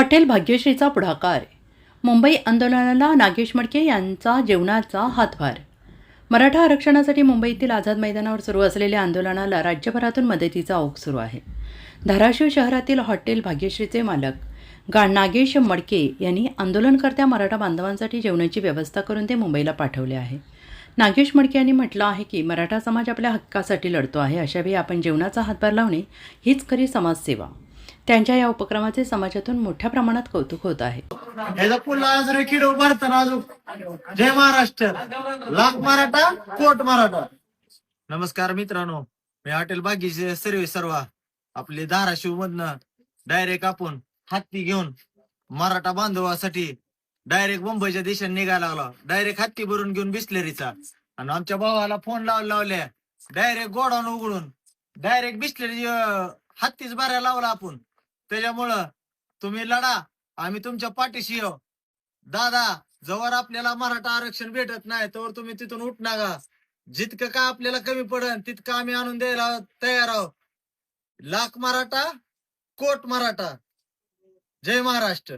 Hotel भाग्यश्रीचा पुढाकार. मुंबई आंदोलनाला नागेश मडके यांचा जेवणाचा हातभार. मराठा आरक्षणासाठी मुंबईतील आझाद मैदानावर सुरू असलेल्या आंदोलनाला राज्यभरातून मदतीचा ओघ सुरू आहे. धाराशिव शहरातील हॉटेल भाग्यश्रीचे मालक नागेश मडके यांनी आंदोलनकर्त्या मराठा बांधवांसाठी जेवणाची व्यवस्था करून ते मुंबईला पाठवले आहे. नागेश मडके यांनी म्हटलं आहे की मराठा समाज आपल्या हक्कासाठी लढतो आहे. अशावेळी आपण जेवणाचा हातभार लावणे हीच खरी समाजसेवा. त्यांच्या या उपक्रमाचे समाजातून मोठ्या प्रमाणात कौतुक होत आहे. जय महाराष्ट्र, लाख मराठा, कोट मराठा. नमस्कार मित्रांनो, मी हॉटेल भाग्यश्री सर्व्हिस सर्वा आपले धाराशिव मधनं डायरेक्ट आपण हत्ती घेऊन मराठा बांधवासाठी डायरेक्ट मुंबईच्या दिशेने निघायला लागलो. डायरेक्ट हत्ती भरून घेऊन बिस्लेरीचा, आणि आमच्या भावाला फोन लावल्या डायरेक्ट गोडाऊन उघडून डायरेक्ट बिस्लेरी हत्तीच भरायला लावला आपण. त्याच्यामुळं तुम्ही लढा, आम्ही तुमच्या पाठीशी येऊ. दादा, जवळ आपल्याला मराठा आरक्षण भेटत नाही तोवर तुम्ही तिथून उठणार का? जितकं का आपल्याला कमी पडेल तितकं आम्ही आणून द्यायला तयार आहोत. लाख मराठा, कोट मराठा. जय महाराष्ट्र.